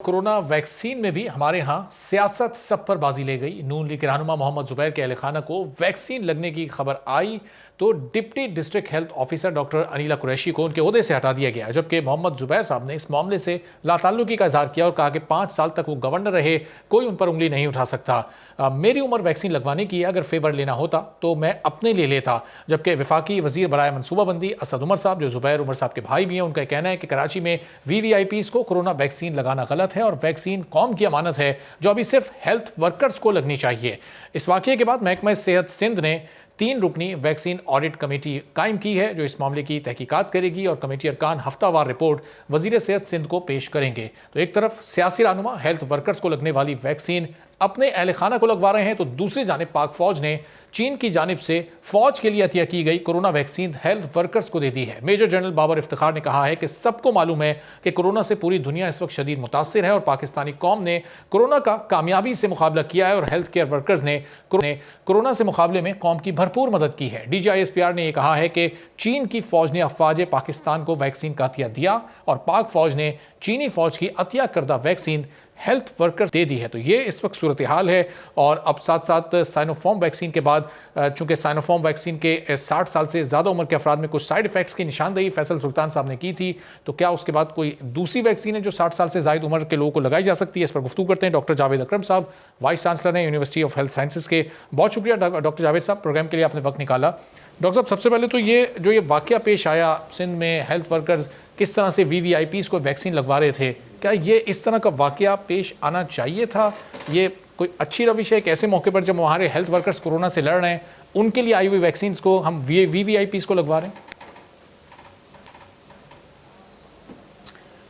Corona vaccine में भी हमारे यहाँ सियासत सब पर बाजी ले गई। नून लीग के रहनुमा मोहम्मद जुबैर के अहल खाना को वैक्सीन लगने की खबर आई तो deputy district health officer doctor Anila Qureshi को उनके ओहदे से हटा दिया गया, जबकि मोहम्मद जुबैर साहब ने इस मामले से लाताल्लुकी का इजहार किया और कहा कि 5 साल तक वो गवर्नर रहे, कोई उन पर उंगली नहीं उठा सकता। मेरी उम्र वैक्सीन लगवाने की, अगर फेवर लेना होता तो मैं अपने लिए लेता। जबकि वफाकी वजीर बराए मनसूबाबंदी असद उमर साहब, जो जुबैर उमर साहब के भाई भी हैं, उनका कहना है कि कराची में VVIPs को कोरोना वैक्सीन लगाना गलत है और वैक्सीन कौम की अमानत है जो अभी सिर्फ हेल्थ वर्कर्स को लगनी चाहिए। इस वाक़े के बाद महकमा सेहत सिंध ने 3 रुकनी वैक्सीन ऑडिट कमेटी कायम की है जो इस मामले की तहकीकात करेगी और कमेटी अरकान हफ्तावार रिपोर्ट वजीर सेहत सिंध को पेश करेंगे। तो एक तरफ सियासी रहनुमा हेल्थ वर्कर्स को लगने वाली वैक्सीन अपने अहल खाना को लगवा रहे हैं, तो दूसरी जानिब पाक फौज ने चीन की जानिब से फौज के लिए अतिया की गई कोरोना वैक्सीन हेल्थ वर्कर्स को दे दी है। मेजर जनरल बाबर इफ्तिखार ने कहा है कि सबको मालूम है कि कोरोना से पूरी दुनिया इस वक्त शदीद मुतासिर है और पाकिस्तानी कौम ने कोरोना का कामयाबी से मुकाबला किया है और हेल्थ केयर वर्कर्स ने कोरोना से मुकाबले में कौम की भरपूर मदद की है। DGISPR ने यह कहा है कि चीन की फौज ने अफवाज पाकिस्तान को वैक्सीन का अतिया दिया और पाक फौज ने चीनी फौज की अतिया करदा वैक्सीन हेल्थ वर्कर्स दे दी है। तो ये इस वक्त सूरत हाल है। और अब साथ साथ साइनोफॉर्म वैक्सीन के बाद, चूंकि साइनोफॉर्म वैक्सीन के 60 साल से ज़्यादा उम्र के अफराद में कुछ साइड इफेक्ट्स की निशानदेही फैसल सुल्तान साहब ने की थी, तो क्या उसके बाद कोई दूसरी वैक्सीन है जो 60 साल से ज़ायद उम्र के लोगों को लगाई जा सकती है? इस पर गुफ्तगू करते हैं डॉक्टर जावेद अकरम साहब, वाइस चांसलर हैं यूनिवर्सिटी ऑफ हेल्थ साइंसेज के। बहुत शुक्रिया डॉक्टर जावेद साहब, प्रोग्राम के लिए आपने वक्त निकाला। डॉक्टर साहब, सबसे पहले तो ये वाक़या पेश आया सिंध में, हेल्थ वर्कर्स किस तरह से VVIPs को वैक्सीन लगवा रहे थे, क्या ये इस तरह का वाक़या पेश आना चाहिए था? ये कोई अच्छी रविश है कि ऐसे मौके पर जब हमारे हेल्थ वर्कर्स कोरोना से लड़ रहे हैं, उनके लिए आई हुई वैक्सीन को हम VVIPs को लगवा रहे हैं?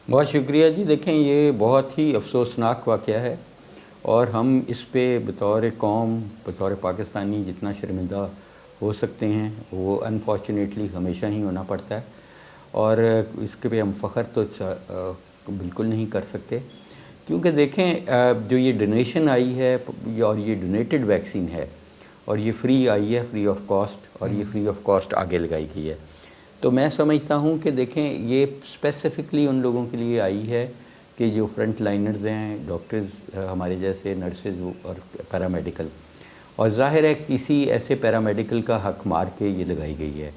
बहुत शुक्रिया जी। देखें, ये बहुत ही अफसोसनाक वाक़या है और हम इस पे बतौर कौम, बतौर पाकिस्तानी जितना शर्मिंदा हो सकते हैं वो अनफॉर्चुनेटली हमेशा ही होना पड़ता है और इसके पे हम फ़ख्र तो बिल्कुल नहीं कर सकते, क्योंकि देखें जो ये डोनेशन आई है और ये डोनेटेड वैक्सीन है और ये फ्री आई है, फ्री ऑफ कॉस्ट, और ये फ्री ऑफ कॉस्ट आगे लगाई गई है। तो मैं समझता हूँ कि देखें, ये स्पेसिफ़िकली उन लोगों के लिए आई है कि जो फ्रंट लाइनर्स हैं, डॉक्टर्स हमारे जैसे, नर्सेज और पैरामेडिकल, और ज़ाहिर है किसी ऐसे पैरामेडिकल का हक मार के ये लगाई गई है।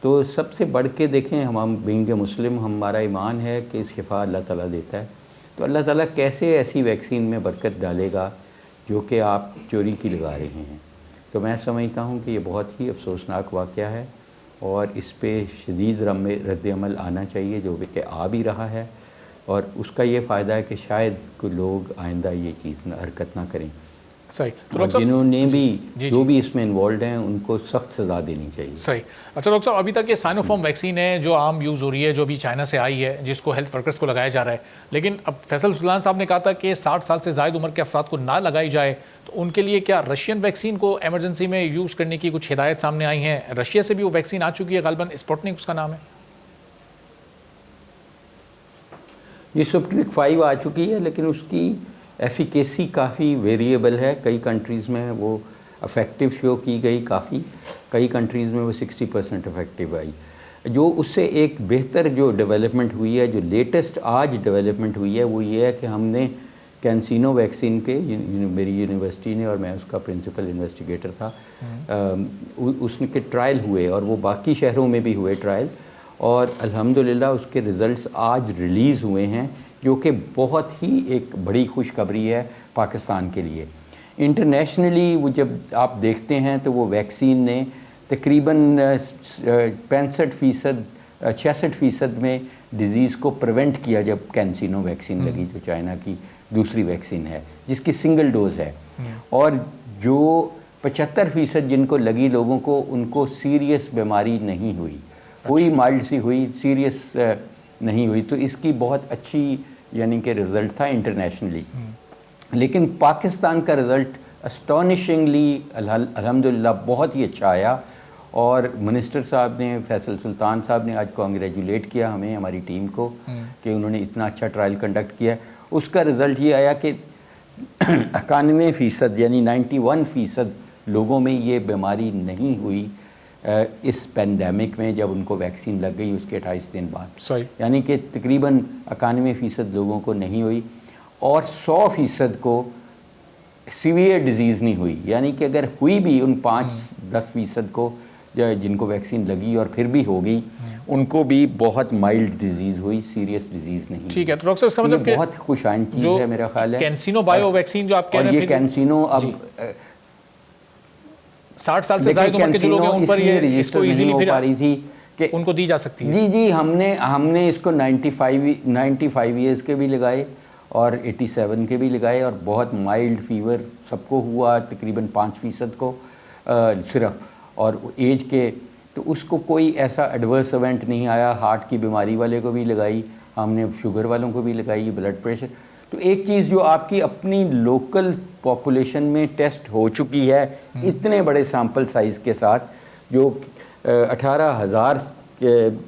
तो सबसे बढ़ के देखें, हम बीइंग ए मुस्लिम, हमारा ईमान है कि शिफा अल्लाह ताला देता है, तो अल्लाह ताला कैसे ऐसी वैक्सीन में बरकत डालेगा जो कि आप चोरी की लगा रहे हैं। तो मैं समझता हूँ कि ये बहुत ही अफसोसनाक वाक़या है और इस पे शदीद रद्द-ए-अमल आना चाहिए, जो कि आ भी रहा है, और उसका ये फ़ायदा है कि शायद कोई लोग आइंदा ये चीज़ हरकत ना करें। सही। तो जिन्होंने भी जो भी इसमें इन्वॉल्व हैं उनको सख्त सज़ा देनी चाहिए। सही। अच्छा डॉक्टर साहब, अभी तक ये साइनोफॉर्म वैक्सीन है जो आम यूज़ हो रही है, जो भी चाइना से आई है, जिसको हेल्थ वर्कर्स को लगाया जा रहा है, लेकिन अब फैसल सुल्तान साहब ने कहा था कि 60 साल से ज़ायद उम्र के अफराद को ना लगाई जाए, तो उनके लिए क्या रशियन वैक्सीन को एमरजेंसी में यूज़ करने की कुछ हिदायत सामने आई हैं? रशिया से भी वो वैक्सीन आ चुकी है, गालिबन स्पुतनिक उसका नाम है। ये स्पुतनिक 5 आ चुकी है, लेकिन उसकी एफिकेसी काफ़ी वेरिएबल है। कई कंट्रीज़ में वो इफ़ेक्टिव शो की गई काफ़ी, कई कंट्रीज़ में वो 60% इफ़ेक्टिव आई। जो उससे एक बेहतर जो डेवलपमेंट हुई है, जो लेटेस्ट आज डेवलपमेंट हुई है, वो ये है कि हमने कैंसिनो वैक्सीन के, मेरी यूनिवर्सिटी ने और मैं उसका प्रिंसिपल इन्वेस्टिगेटर था, उसके ट्रायल हुए और वो बाकी शहरों में भी हुए ट्रायल, और अल्हम्दुलिल्लाह उसके रिज़ल्ट्स आज रिलीज़ हुए हैं, जो कि बहुत ही एक बड़ी खुशखबरी है पाकिस्तान के लिए। इंटरनेशनली वो जब आप देखते हैं तो वो वैक्सीन ने तकरीबन 65% में डिज़ीज़ को प्रिवेंट किया जब कैंसिनो वैक्सीन लगी, जो चाइना की दूसरी वैक्सीन है जिसकी सिंगल डोज है, और जो 75% जिनको लगी लोगों को, उनको सीरियस बीमारी नहीं हुई, कोई माइल्ड सी हुई, सीरियस नहीं हुई। तो इसकी बहुत अच्छी यानी कि रिज़ल्ट था इंटरनेशनली। लेकिन पाकिस्तान का रिज़ल्ट अस्टॉनिशिंगली अल्हम्दुलिल्लाह बहुत ही अच्छा आया, और मिनिस्टर साहब ने, फैसल सुल्तान साहब ने आज कांग्रेचुलेट किया हमें, हमारी टीम को, कि उन्होंने इतना अच्छा ट्रायल कंडक्ट किया। उसका रिज़ल्ट ये आया कि 91% यानी 91% लोगों में ये बीमारी नहीं हुई इस पेंडेमिक में, जब उनको वैक्सीन लग गई उसके 28 दिन बाद, यानी कि तकरीबन 91% लोगों को नहीं हुई। اور 100% کو سیویئر ڈیزیز نہیں ہوئی. یعنی کہ اگر ہوئی بھی ان 5-10% کو جن کو ویکسین لگی اور پھر بھی ہو گئی, ان کو بھی بہت مائلڈ ڈیزیز ہوئی, سیریس ڈیزیز نہیں. ٹھیک ہے, تو ڈاکٹر صاحب اس کا مطلب یہ بہت خوش آئند چیز ہے میرا خیال ہے. کینسینو بایو ویکسین جو آپ کہہ رہے ہیں, اور یہ کینسینو اب 60 سال سے زائد عمر کے جو لوگ ہیں ان پر یہ اس کو ایزیلی پھر پا رہی تھی کہ ان کو دی جا سکتی ہے. جی ہم نے اس کو 95 ایئرس کے بھی لگائے اور 87 کے بھی لگائے, اور بہت مائلڈ فیور سب کو ہوا, تقریباً 5% کو صرف, اور ایج کے تو اس کو کوئی ایسا ایڈورس ایونٹ نہیں آیا. ہارٹ کی بیماری والے کو بھی لگائی ہم نے, شوگر والوں کو بھی لگائی, بلڈ پریشر. تو ایک چیز جو آپ کی اپنی لوکل پاپولیشن میں ٹیسٹ ہو چکی ہے اتنے بڑے سیمپل سائز کے ساتھ, جو 18,000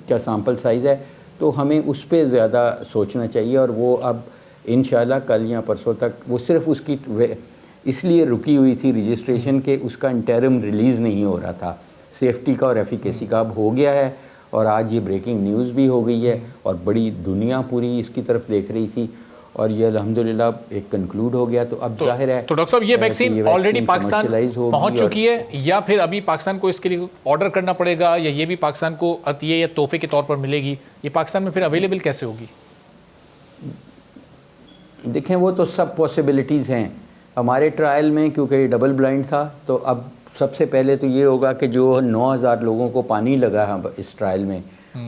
کا سیمپل سائز ہے, تو ہمیں اس پہ زیادہ سوچنا چاہیے. اور وہ اب انشاءاللہ کل یا پرسوں تک, وہ صرف اس کی اس لیے رکی ہوئی تھی رجسٹریشن کہ اس کا انٹرم ریلیز نہیں ہو رہا تھا سیفٹی کا اور ایفیکیسی کا. اب ہو گیا ہے, اور آج یہ بریکنگ نیوز بھی ہو گئی ہے, اور بڑی دنیا پوری اس کی طرف دیکھ رہی تھی, اور یہ الحمدللہ ایک کنکلوڈ ہو گیا. تو اب ظاہر ہے تو ڈاکٹر صاحب یہ ویکسین آلریڈی پاکستان پہنچ چکی ہے, یا پھر ابھی پاکستان کو اس کے لیے آرڈر کرنا پڑے گا, یا یہ بھی پاکستان کو عطیہ یا تحفے کے طور پر ملے گی؟ یہ پاکستان میں پھر اویلیبل کیسے ہوگی؟ دیکھیں وہ تو سب پاسبلٹیز ہیں. ہمارے ٹرائل میں کیونکہ یہ ڈبل بلائنڈ تھا, تو اب سب سے پہلے تو یہ ہوگا کہ جو 9,000 لوگوں کو پانی لگا ہے اس ٹرائل میں,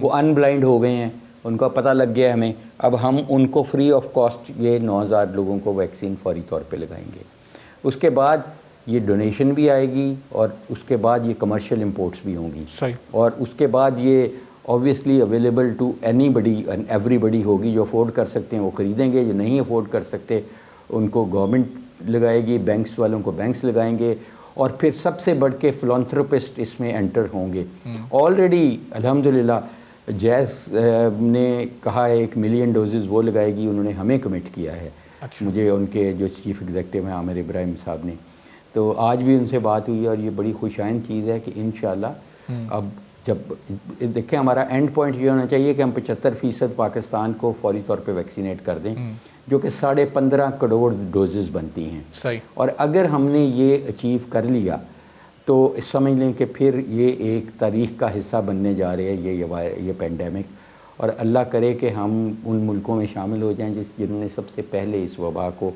وہ ان بلائنڈ ہو گئے ہیں, ان کا پتہ لگ گیا ہمیں. اب ہم ان کو فری آف کاسٹ یہ 9,000 لوگوں کو ویکسین فوری طور پہ لگائیں گے. اس کے بعد یہ ڈونیشن بھی آئے گی, اور اس کے بعد یہ کمرشل امپورٹس بھی ہوں گی. اور اس کے بعد یہ obviously available to anybody and everybody ہوگی. جو افورڈ کر سکتے ہیں وہ خریدیں گے, جو نہیں افورڈ کر سکتے ان کو گورنمنٹ لگائے گی, بینکس والوں کو بینکس لگائیں گے, اور پھر سب سے بڑھ کے فلانتھروپسٹ اس میں انٹر ہوں گے. آلریڈی الحمدللہ جیز نے کہا ہے 1 ملین ڈوزز وہ لگائے گی, انہوں نے ہمیں کمٹ کیا ہے. مجھے ان کے جو چیف ایگزیکٹو ہیں عامر ابراہیم صاحب نے, تو آج بھی ان سے بات ہوئی, اور یہ بڑی خوش آئند چیز ہے کہ انشاءاللہ اب جب دیکھیں ہمارا اینڈ پوائنٹ یہ ہونا چاہیے کہ ہم 75% پاکستان کو فوری طور پہ ویکسینیٹ کر دیں, جو کہ 15.5 کروڑ ڈوزز بنتی ہیں. اور اگر ہم نے یہ اچیو کر لیا تو سمجھ لیں کہ پھر یہ ایک تاریخ کا حصہ بننے جا رہے ہیں یہ پینڈیمک. اور اللہ کرے کہ ہم ان ملکوں میں شامل ہو جائیں جنہوں نے سب سے پہلے اس وبا کو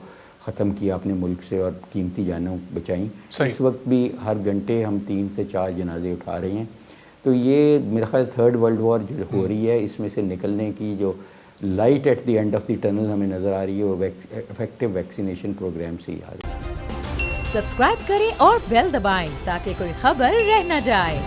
ختم کیا اپنے ملک سے اور قیمتی جانیں بچائیں. اس وقت بھی ہر گھنٹے ہم 3 سے 4 جنازے اٹھا رہے ہیں. تو یہ میرا خیال 3rd ورلڈ وار جو ہو رہی ہے, اس میں سے نکلنے کی جو light at the end of the tunnel ہمیں نظر آ رہی ہے, وہ افیکٹو ویکسینیشن پروگرام سے ہی آ رہی ہے. سبسکرائب کریں اور بیل دبائیں تاکہ کوئی خبر رہ نہ جائے.